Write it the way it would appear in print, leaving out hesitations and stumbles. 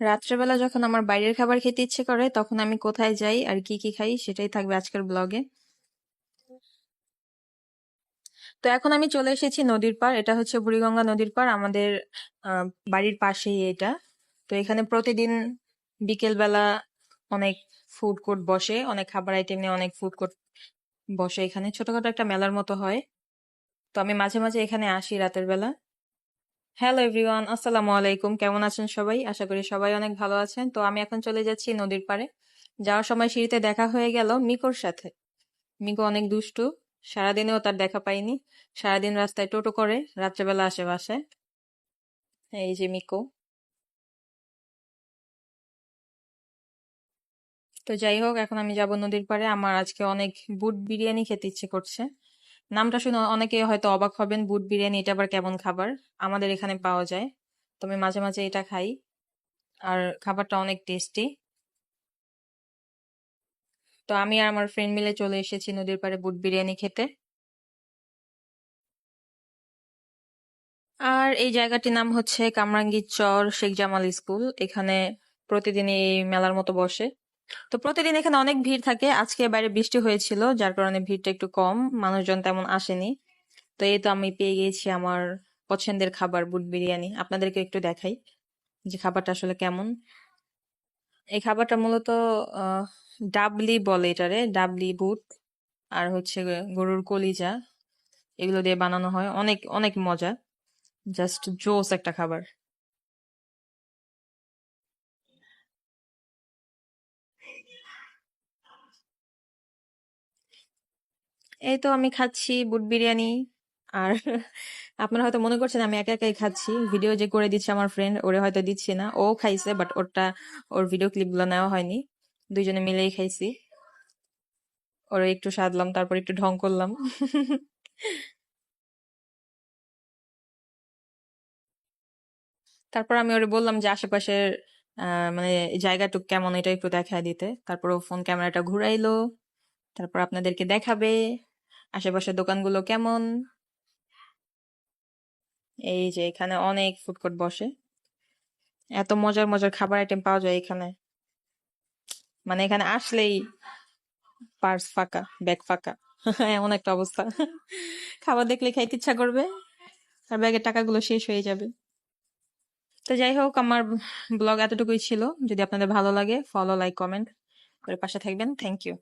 রাত্রেবেলা যখন আমার বাইরের খাবার খেতে ইচ্ছে করে তখন আমি কোথায় যাই আর কি কি খাই সেটাই থাকবে আজকের ব্লগে। তো এখন আমি চলে এসেছি নদীর পাড়। এটা হচ্ছে বুড়িগঙ্গা নদীর পাড়, আমাদের আহ, বাড়ির পাশেই এটা। তো এখানে প্রতিদিন বিকেল বেলা অনেক ফুড কোর্ট বসে, অনেক খাবার আইটেম নিয়ে অনেক ফুড কোর্ট বসে। এখানে ছোটখাটো একটা মেলার মতো হয়। তো আমি মাঝে মাঝে এখানে আসি রাতের বেলা। হ্যালো এভরিওয়ান, আসসালামু আলাইকুম। কেমন আছেন সবাই? আশা করি সবাই অনেক ভালো আছেন। তো আমি এখন চলে যাচ্ছি নদীর পাড়ে। যাওয়ার সময় সিঁড়িতে দেখা হয়ে গেল মিকোর সাথে। মিকো অনেক দুষ্টু, সারাদিনেও তার দেখা পাইনি। সারাদিন রাস্তায় টোটো করে, রাত্রেবেলা আসে বাসায়। এই যে মিকো। তো যাই হোক, এখন আমি যাব নদীর পাড়ে। আমার আজকে অনেক বুট বিরিয়ানি খেতে ইচ্ছে করছে। নামটা শুনে অনেকে হয়তো অবাক হবেন, বুট বিরিয়ানি এটা আবার কেমন খাবার? আমাদের এখানে পাওয়া যায়, তো আমি মাঝে মাঝে এটা খাই। আর খাবারটা অনেক টেস্টি। তো আমি আর আমার ফ্রেন্ড মিলে চলে এসেছি নদীর পাড়ে বুট বিরিয়ানি খেতে। আর এই জায়গাটির নাম হচ্ছে কামরাঙ্গীর চর শেখ জামাল স্কুল। এখানে প্রতিদিন এই মেলার মতো বসে। তো প্রতিদিন এখানে অনেক ভিড় থাকে। আজকে বাইরে বৃষ্টি হয়েছিল, যার কারণে ভিড়টা একটু কম, মানুষজন তেমন আসেনি। তো এই তো আমি পেয়ে গেছি আমার পছন্দের খাবার বুট বিরিয়ানি। আপনাদেরকে একটু দেখাই যে খাবারটা আসলে কেমন। এই খাবারটা মূলত আহ ডাবলি বলে এটারে, ডাবলি বুট আর হচ্ছে গরুর কলিজা, এগুলো দিয়ে বানানো হয়। অনেক অনেক মজা, জাস্ট জোস একটা খাবার। এই তো আমি খাচ্ছি বুট বিরিয়ানি। আর আপনারা হয়তো মনে করছেন আমি একা একাই খাচ্ছি, ভিডিও যে করে দিচ্ছে আমার ফ্রেন্ড, ওরে হয়তো দিচ্ছি না। ও খাইছে বাট ওর ভিডিও ক্লিপ গুলো নেওয়া হয়নি। দুইজনে মিলেই খাইছি। ওরে একটু সাধলাম, তারপর একটু ঢং করলাম। তারপর আমি ওরে বললাম যে আশেপাশের মানে জায়গাটুক কেমন এটা একটু দেখায় দিতে। তারপর ও ফোন ক্যামেরাটা ঘুরাইলো, তারপর আপনাদেরকে দেখাবে আশেপাশের দোকানগুলো কেমন। এই যে এখানে অনেক ফুড কোর্ট বসে, এত মজার মজার খাবার আইটেম পাওয়া যায় এখানে। মানে এখানে আসলেই পার্স ফাঁকা, ব্যাগ ফাঁকা, এমন একটা অবস্থা। খাবার দেখলে খাইতে ইচ্ছা করবে, আর ব্যাগের টাকাগুলো শেষ হয়ে যাবে। তো যাই হোক, আমার ব্লগ এতটুকুই ছিল। যদি আপনাদের ভালো লাগে, ফলো, লাইক, কমেন্ট করে পাশে থাকবেন। Thank you.